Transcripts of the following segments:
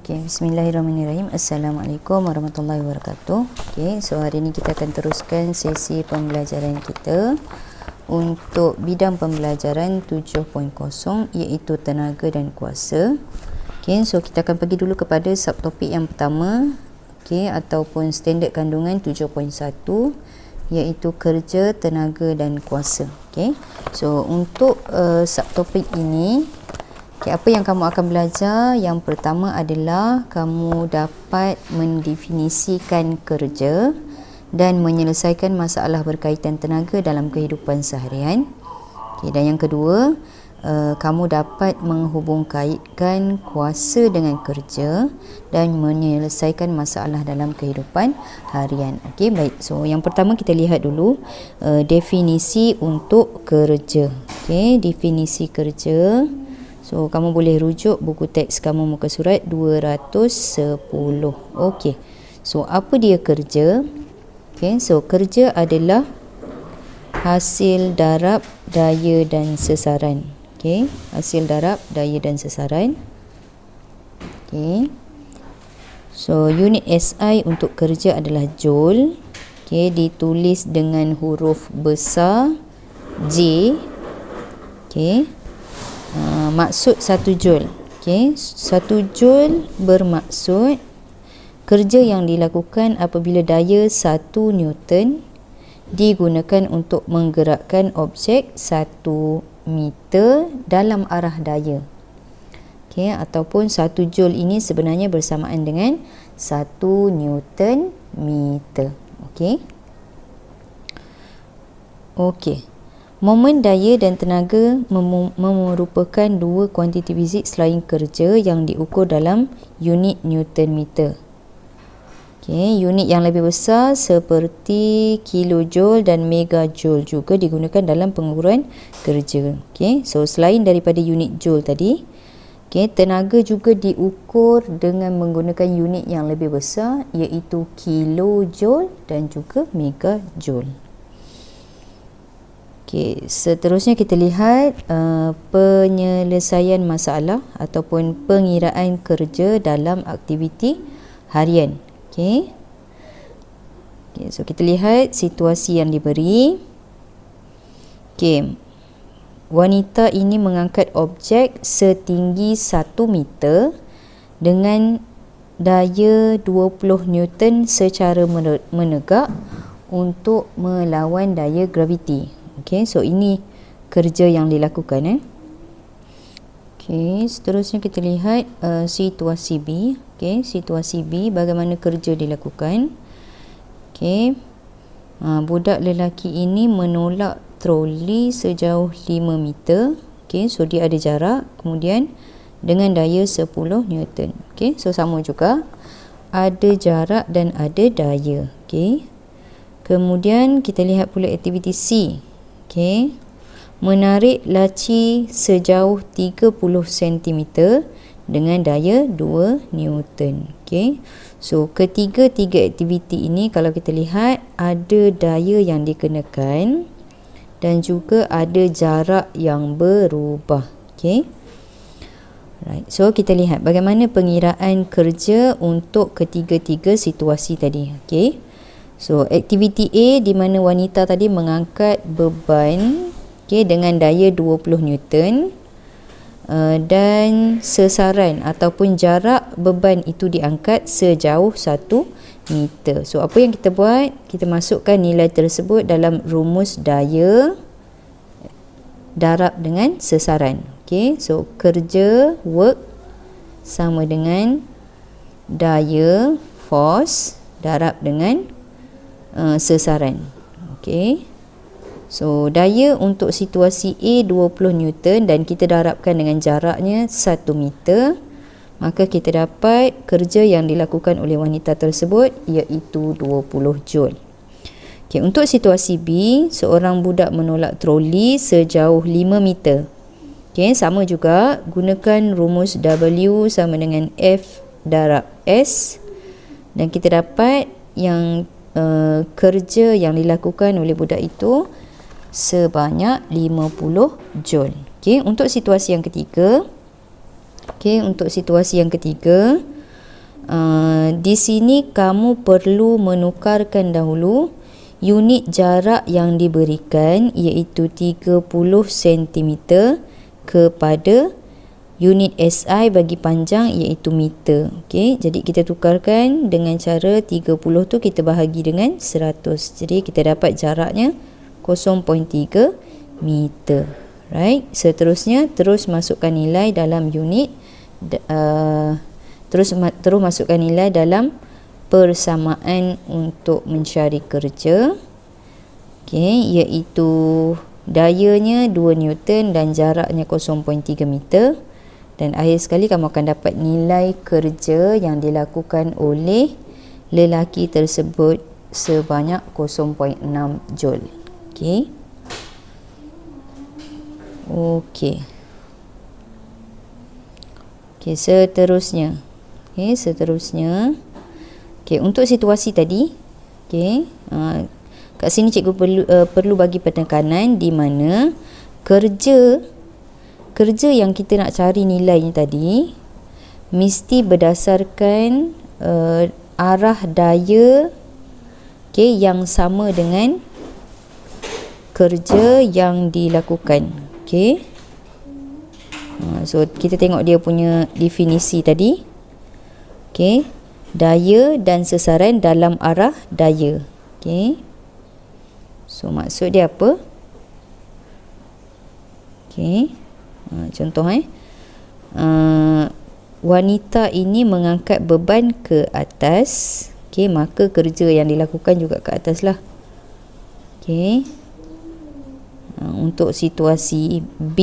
Bismillahirrahmanirrahim. Assalamualaikum warahmatullahi wabarakatuh. So hari ini kita akan teruskan sesi pembelajaran kita untuk bidang pembelajaran 7.0 iaitu tenaga dan kuasa. So kita akan pergi dulu kepada subtopik yang pertama, ataupun standard kandungan 7.1 iaitu kerja, tenaga dan kuasa. So untuk subtopik ini, apa yang kamu akan belajar? Yang pertama adalah kamu dapat mendefinisikan kerja dan menyelesaikan masalah berkaitan tenaga dalam kehidupan seharian. Dan yang kedua, kamu dapat menghubungkaitkan kuasa dengan kerja dan menyelesaikan masalah dalam kehidupan harian. Baik. So yang pertama kita lihat dulu definisi untuk kerja. Definisi kerja. So, kamu boleh rujuk buku teks kamu muka surat 210. So, apa dia kerja? So, kerja adalah hasil darab, daya dan sesaran. Hasil darab, daya dan sesaran. So, unit SI untuk kerja adalah joule. Ditulis dengan huruf besar J. Maksud 1 joule. 1 joule bermaksud kerja yang dilakukan apabila daya 1 Newton digunakan untuk menggerakkan objek 1 meter dalam arah daya. Ataupun 1 joule ini sebenarnya bersamaan dengan 1 Newton meter. Momen daya dan tenaga merupakan dua kuantiti fizik selain kerja yang diukur dalam unit Newton meter. Unit yang lebih besar seperti kilojoule dan megajoule juga digunakan dalam pengukuran kerja. So selain daripada unit joule tadi, tenaga juga diukur dengan menggunakan unit yang lebih besar iaitu kilojoule dan juga megajoule. Seterusnya kita lihat penyelesaian masalah ataupun pengiraan kerja dalam aktiviti harian. So kita lihat situasi yang diberi. Wanita ini mengangkat objek setinggi 1 meter dengan daya 20 Newton secara menegak untuk melawan daya graviti. So ini kerja yang dilakukan. Seterusnya kita lihat situasi B. Situasi B, bagaimana kerja dilakukan. Budak lelaki ini menolak troli sejauh 5 meter. So dia ada jarak, kemudian dengan daya 10 Newton. So sama juga, ada jarak dan ada daya. Kemudian kita lihat pula aktiviti C. Menarik laci sejauh 30 cm dengan daya 2 Newton. So ketiga-tiga aktiviti ini kalau kita lihat ada daya yang dikenakan dan juga ada jarak yang berubah. So kita lihat bagaimana pengiraan kerja untuk ketiga-tiga situasi tadi. So aktiviti A di mana wanita tadi mengangkat beban dengan daya 20 Newton dan sesaran ataupun jarak beban itu diangkat sejauh 1 meter. So apa yang kita buat? Kita masukkan nilai tersebut dalam rumus daya darab dengan sesaran. So kerja work sama dengan daya force darab dengan sesaran. So daya untuk situasi A 20 Newton dan kita darabkan dengan jaraknya 1 meter, maka kita dapat kerja yang dilakukan oleh wanita tersebut iaitu 20 joule. Untuk situasi B, seorang budak menolak troli sejauh 5 meter. Sama juga, gunakan rumus W sama dengan F darab S dan kita dapat yang kerja yang dilakukan oleh budak itu sebanyak 50 joule. Untuk situasi yang ketiga, Di sini kamu perlu menukarkan dahulu unit jarak yang diberikan iaitu 30 cm kepada unit SI bagi panjang iaitu meter. Okey, jadi kita tukarkan dengan cara 30 tu kita bahagi dengan 100. Jadi kita dapat jaraknya 0.3 meter. Right? Seterusnya terus masukkan nilai dalam unit terus masukkan nilai dalam persamaan untuk mencari kerja. Okey, iaitu dayanya 2 Newton dan jaraknya 0.3 meter. Dan akhir sekali kamu akan dapat nilai kerja yang dilakukan oleh lelaki tersebut sebanyak 0.6 Joule. Okey. Okey. Okey, seterusnya. Okey, seterusnya. Okey, untuk situasi tadi, okey, kat sini cikgu perlu bagi penekanan di mana kerja yang kita nak cari nilainya tadi mesti berdasarkan arah daya, okey, yang sama dengan kerja yang dilakukan. Okey. So kita tengok dia punya definisi tadi. Okey, daya dan sesaran dalam arah daya. Okey. So maksud dia apa? Okey. Contoh wanita ini mengangkat beban ke atas. Okey, maka kerja yang dilakukan juga ke atas lah. Okey. Untuk situasi B,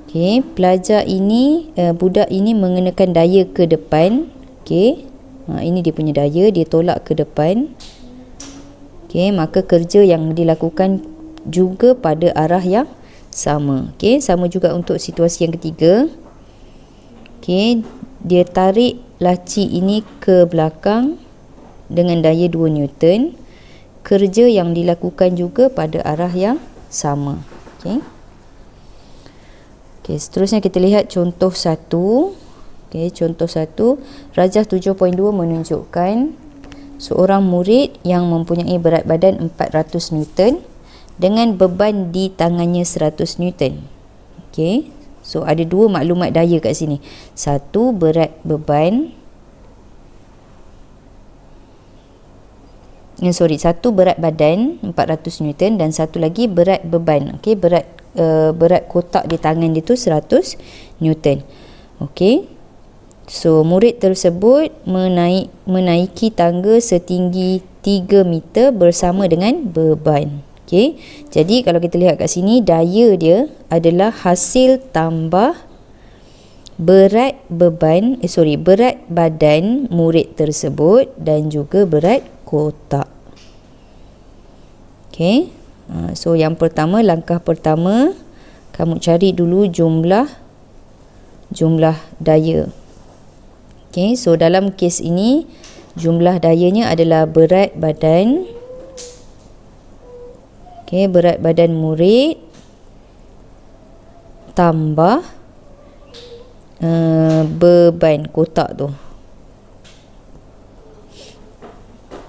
okey, pelajar ini budak ini mengenakan daya ke depan. Okey. Ini dia punya daya, dia tolak ke depan. Okey, maka kerja yang dilakukan juga pada arah yang sama. Okey, sama juga untuk situasi yang ketiga. Okey, dia tarik laci ini ke belakang dengan daya 2 Newton. Kerja yang dilakukan juga pada arah yang sama. Okey. Okey, seterusnya kita lihat contoh 1. Okey, contoh 1, rajah 7.2 menunjukkan seorang murid yang mempunyai berat badan 400 Newton dengan beban di tangannya 100 Newton. Okey. So ada dua maklumat daya kat sini. Satu, berat beban. Satu berat badan 400 Newton dan satu lagi berat beban. Okey, berat kotak di tangan dia tu 100 Newton. Okey. So murid tersebut menaiki tangga setinggi 3 meter bersama dengan beban. Okey, jadi kalau kita lihat kat sini, daya dia adalah hasil tambah berat badan murid tersebut dan juga berat kotak. Okey, so yang pertama, langkah pertama, kamu cari dulu jumlah daya. Okey, so dalam kes ini, jumlah dayanya adalah berat badan. Okey, berat badan murid tambah beban kotak tu.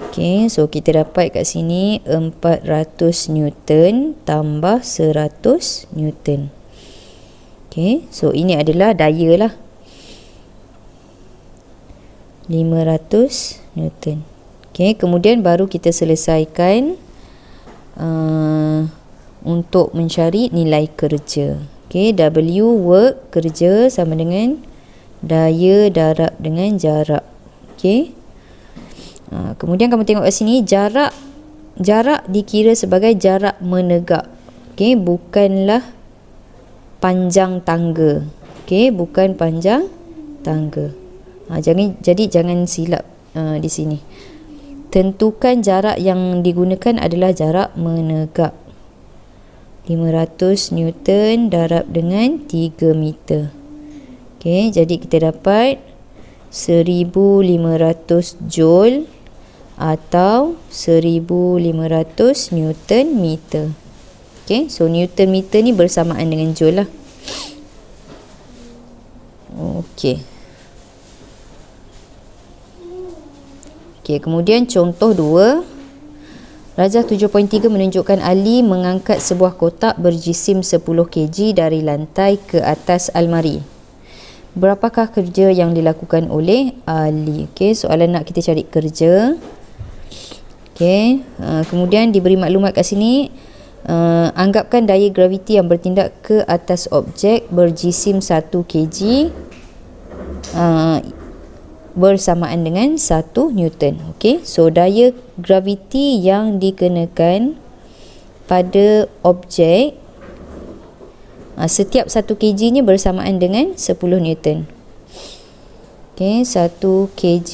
Okey, so kita dapat kat sini 400 Newton tambah 100 Newton. Okey, so ini adalah daya lah. 500 Newton. Okey, kemudian baru kita selesaikan untuk mencari nilai kerja. Okey, W work, kerja, sama dengan daya darab dengan jarak. Okey. Kemudian kamu tengok kat sini, jarak dikira sebagai jarak menegak. Okey, bukanlah panjang tangga. Okey, bukan panjang tangga. Jadi jangan silap di sini. Tentukan jarak yang digunakan adalah jarak menegak. 500 Newton darab dengan 3 meter. Okey, jadi kita dapat 1500 Joule atau 1500 Newton meter. Okey, so Newton meter ni bersamaan dengan Joule lah. Okey. Okey, kemudian contoh 2. Rajah 7.3 menunjukkan Ali mengangkat sebuah kotak berjisim 10 kg dari lantai ke atas almari. Berapakah kerja yang dilakukan oleh Ali? Okey, soalan nak kita cari kerja. Okey, kemudian diberi maklumat kat sini. Anggapkan daya graviti yang bertindak ke atas objek berjisim 1 kg bersamaan dengan 1 Newton. Okey, so daya graviti yang dikenakan pada objek setiap 1 kg nya bersamaan dengan 10 Newton. Okey, 1 kg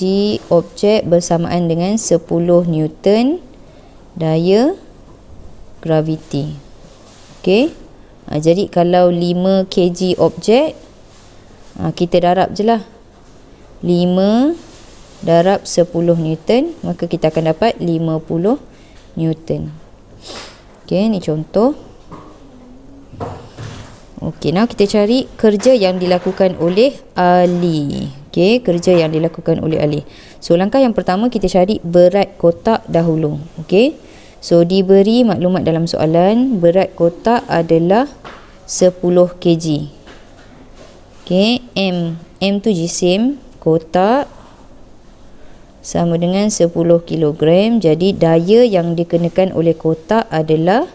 objek bersamaan dengan 10 Newton daya graviti. Okey, jadi kalau 5 kg objek, kita darab je lah. 5 darab 10 Newton, maka kita akan dapat 50 Newton. Okey, ni contoh. Okey, now kita cari kerja yang dilakukan oleh Ali. Okey, kerja yang dilakukan oleh Ali. So, langkah yang pertama kita cari berat kotak dahulu. Okey, so diberi maklumat dalam soalan, berat kotak adalah 10 kg. Okey, M tu jisim, kotak sama dengan 10 kilogram. Jadi daya yang dikenakan oleh kotak adalah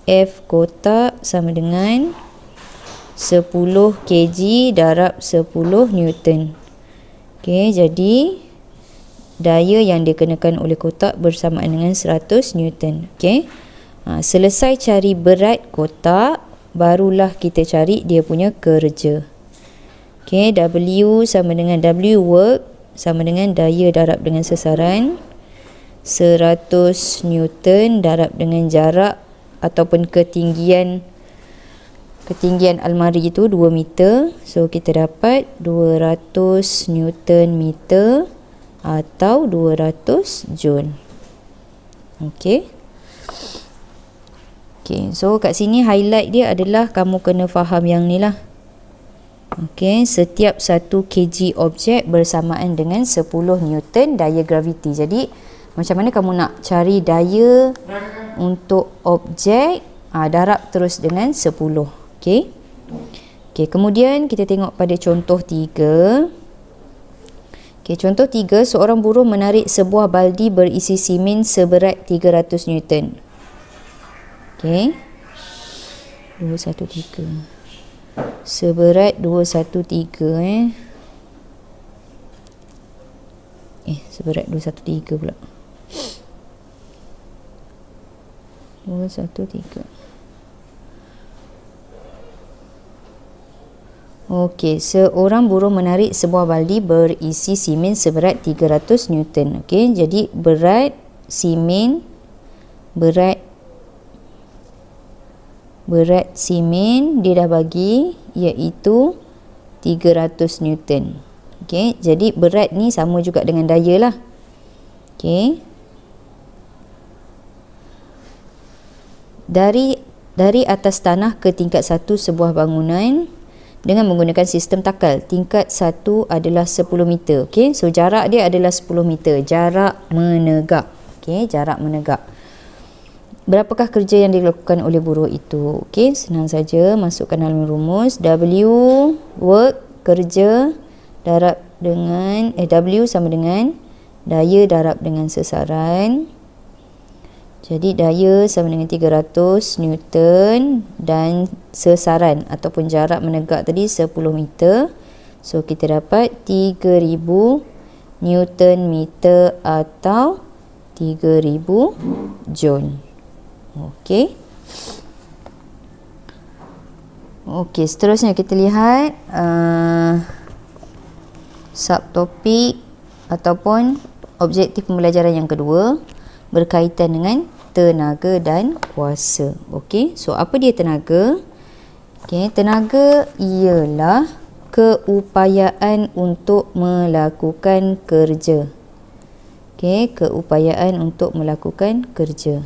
F kotak sama dengan 10 kg darab 10 Newton. Okey, jadi daya yang dikenakan oleh kotak bersamaan dengan 100 Newton. Okey, selesai cari berat kotak, barulah kita cari dia punya kerja. Okey, W sama dengan W work sama dengan daya darab dengan sesaran 100 Newton darab dengan jarak ataupun ketinggian almari itu 2 meter. So kita dapat 200 Newton meter atau 200 Joule. Okey. Okey, so kat sini highlight dia adalah kamu kena faham yang ni lah. Okey, setiap 1 kg objek bersamaan dengan 10 Newton daya graviti. Jadi, macam mana kamu nak cari daya untuk objek? Darab terus dengan 10. Okey. Okey, kemudian kita tengok pada contoh 3. Okey, contoh 3, seorang buruh menarik sebuah baldi berisi simen seberat 300 Newton. Okey. 213. Seberat 213 seberat 213 pula. 213. Okey, seorang buruh menarik sebuah baldi berisi simen seberat 300 Newton. Okey, jadi berat simen dia dah bagi, iaitu 300 Newton. Okey, jadi berat ni sama juga dengan daya lah. Okey, dari atas tanah ke tingkat 1 sebuah bangunan dengan menggunakan sistem takal. Tingkat 1 adalah 10 meter. Okey, so jarak dia adalah 10 meter. Jarak menegak. Okey, jarak menegak. Berapakah kerja yang dilakukan oleh buruh itu? Okey, senang saja. Masukkan dalam rumus. W work, kerja, darab dengan W sama dengan daya darab dengan sesaran. Jadi daya sama dengan 300 Newton dan sesaran ataupun jarak menegak tadi 10 meter. So kita dapat 3000 Newton meter atau 3000 Joule. Okey. Okey, seterusnya kita lihat subtopik ataupun objektif pembelajaran yang kedua berkaitan dengan tenaga dan kuasa. Okey, so apa dia tenaga? Okey, tenaga ialah keupayaan untuk melakukan kerja. Okey, keupayaan untuk melakukan kerja.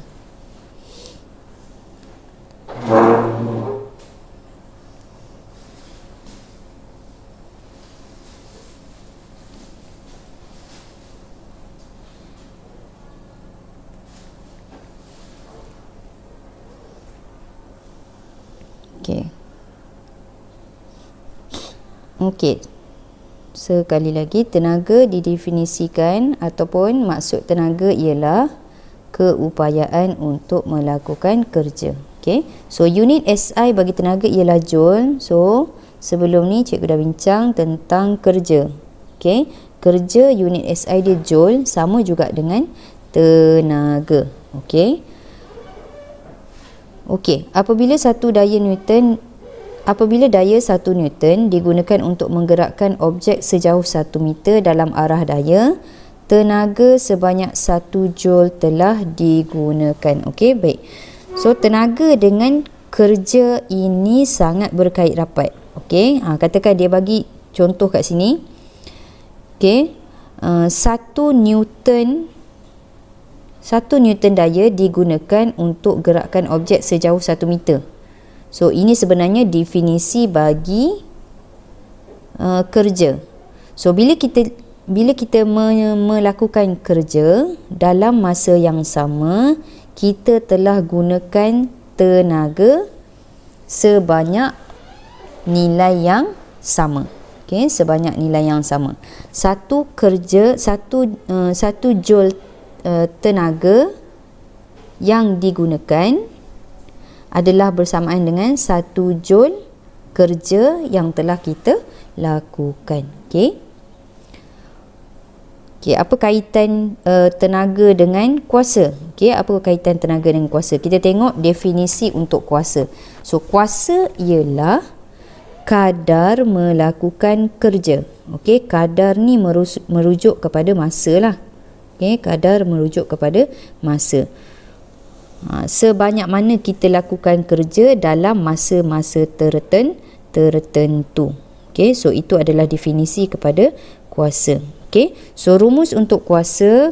Okey. Sekali lagi, tenaga didefinisikan ataupun maksud tenaga ialah keupayaan untuk melakukan kerja. Okey. So unit SI bagi tenaga ialah joule. So sebelum ni cikgu dah bincang tentang kerja. Okey. Kerja unit SI dia joule, sama juga dengan tenaga. Okey. Okey, apabila daya 1 Newton digunakan untuk menggerakkan objek sejauh 1 meter dalam arah daya, tenaga sebanyak 1 joule telah digunakan. Okey, baik. So tenaga dengan kerja ini sangat berkait rapat. Okey, katakan dia bagi contoh kat sini. Okey, 1 Newton daya digunakan untuk gerakkan objek sejauh 1 meter. So ini sebenarnya definisi bagi kerja. So bila kita melakukan kerja dalam masa yang sama, kita telah gunakan tenaga sebanyak nilai yang sama. Okey, sebanyak nilai yang sama. Satu joule tenaga yang digunakan adalah bersamaan dengan 1 joule kerja yang telah kita lakukan. Okey. Okey, apa kaitan tenaga dengan kuasa? Okey, apa kaitan tenaga dengan kuasa? Kita tengok definisi untuk kuasa. So kuasa ialah kadar melakukan kerja. Okey, kadar ni merujuk kepada masa lah. Okey, kadar merujuk kepada masa. Sebanyak mana kita lakukan kerja dalam masa-masa tertentu. Okey, so itu adalah definisi kepada kuasa. Okey, so rumus untuk kuasa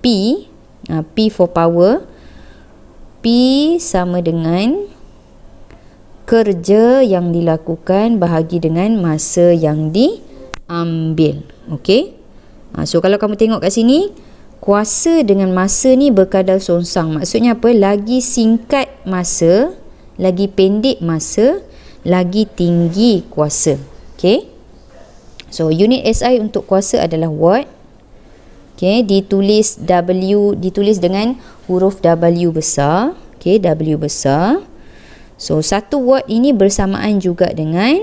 P, P for power, P sama dengan kerja yang dilakukan bahagi dengan masa yang diambil. Okey, so kalau kamu tengok kat sini, kuasa dengan masa ni berkadar songsang. Maksudnya apa? Lagi singkat masa, lagi pendek masa, lagi tinggi kuasa. Okey. So unit SI untuk kuasa adalah watt. Okey, ditulis dengan huruf W besar. Okey, W besar. So 1 watt ini bersamaan juga dengan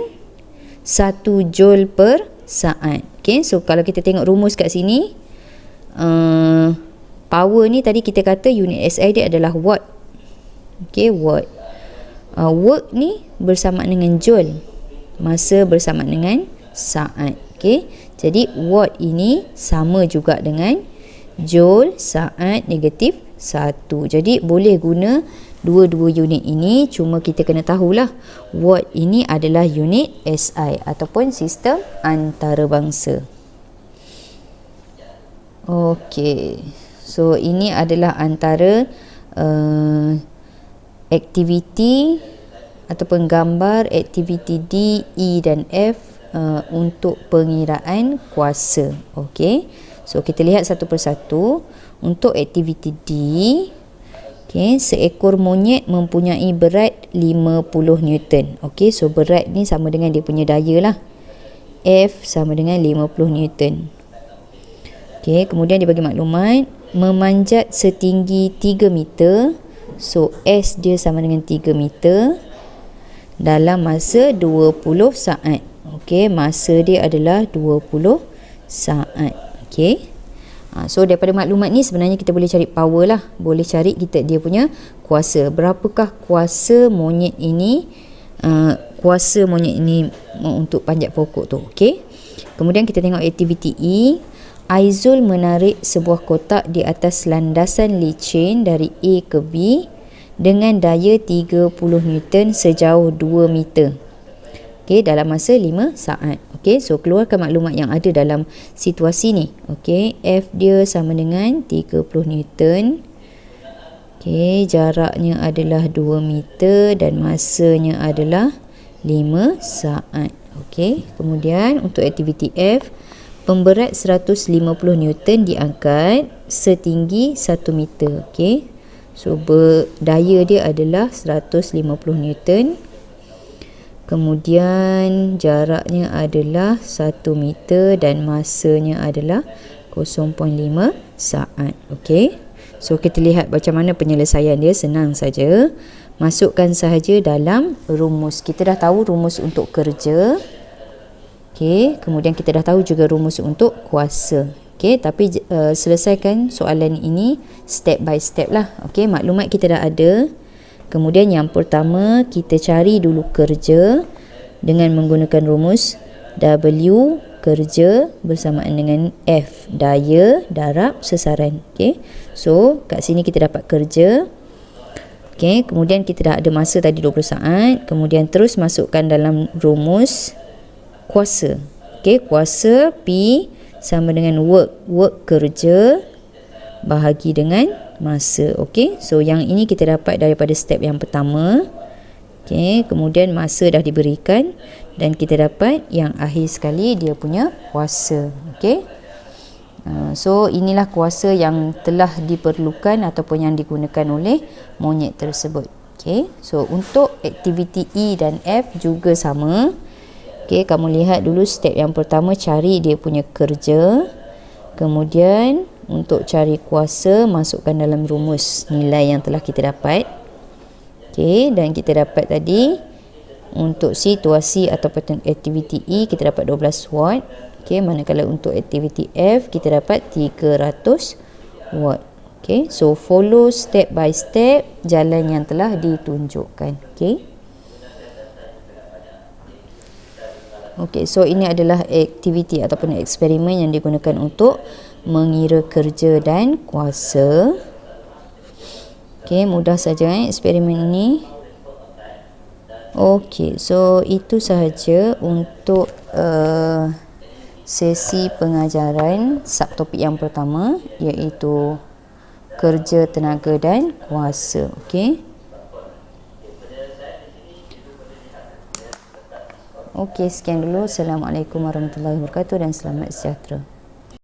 1 joule per saat. Okey, so kalau kita tengok rumus kat sini, power ni tadi kita kata unit SI dia adalah watt. Okey, watt. Work ni bersamaan dengan joule, masa bersamaan dengan saat. Okey, jadi watt ini sama juga dengan joule saat negatif 1. Jadi boleh guna dua-dua unit ini, cuma kita kena tahulah watt ini adalah unit SI ataupun sistem antarabangsa. Okey, so ini adalah antara aktiviti ataupun gambar aktiviti D, E dan F untuk pengiraan kuasa. Okey, so kita lihat satu persatu. Untuk aktiviti D, okey, seekor monyet mempunyai berat 50 Newton. Okey, so berat ni sama dengan dia punya daya lah. F sama dengan 50 Newton. Okey, kemudian dia bagi maklumat memanjat setinggi 3 meter. So S dia sama dengan 3 meter dalam masa 20 saat. Okey, masa dia adalah 20 saat. Okey. So daripada maklumat ni sebenarnya kita boleh cari power lah. Boleh cari dia punya kuasa. Berapakah kuasa monyet ini? Kuasa monyet ini untuk panjat pokok tu. Okey. Kemudian kita tengok aktiviti E. Aizul menarik sebuah kotak di atas landasan licin dari A ke B dengan daya 30 Newton sejauh 2 meter. Okey, dalam masa 5 saat. Okey, so keluarkan maklumat yang ada dalam situasi ni. Okey, F dia sama dengan 30 Newton. Okey, jaraknya adalah 2 meter dan masanya adalah 5 saat. Okey, kemudian untuk aktiviti F, pemberat 150 Newton diangkat setinggi 1 meter. Okey, So daya dia adalah 150 Newton. Kemudian jaraknya adalah 1 meter dan masanya adalah 0.5 saat. Okey. So kita lihat macam mana penyelesaian dia, senang saja. Masukkan sahaja dalam rumus. Kita dah tahu rumus untuk kerja. Okey, kemudian kita dah tahu juga rumus untuk kuasa. Okey, tapi selesaikan soalan ini step by step lah. Okey, maklumat kita dah ada. Kemudian yang pertama kita cari dulu kerja dengan menggunakan rumus W kerja bersamaan dengan F daya darab sesaran. Okey. So kat sini kita dapat kerja. Okey, kemudian kita dah ada masa tadi 20 saat. Kemudian terus masukkan dalam rumus kuasa. Okey, kuasa P sama dengan work kerja bahagi dengan masa. Okey, so yang ini kita dapat daripada step yang pertama. Okey, kemudian masa dah diberikan dan kita dapat yang akhir sekali dia punya kuasa. Okey, so inilah kuasa yang telah diperlukan ataupun yang digunakan oleh monyet tersebut. Okey, so untuk aktiviti E dan F juga sama. Okey, kamu lihat dulu step yang pertama, cari dia punya kerja. Kemudian untuk cari kuasa, masukkan dalam rumus nilai yang telah kita dapat. Okey, dan kita dapat tadi untuk situasi ataupun aktiviti E kita dapat 12 watt. Okey, manakala untuk aktiviti F kita dapat 300 watt. Okey, so follow step by step jalan yang telah ditunjukkan. Okey. Okey, so ini adalah aktiviti ataupun eksperimen yang digunakan untuk mengira kerja dan kuasa. Okey, mudah saja eksperimen ini. Okey, so itu sahaja untuk sesi pengajaran subtopik yang pertama, iaitu kerja, tenaga dan kuasa. Okey. Okey, sekian dulu. Assalamualaikum warahmatullahi wabarakatuh dan selamat sejahtera.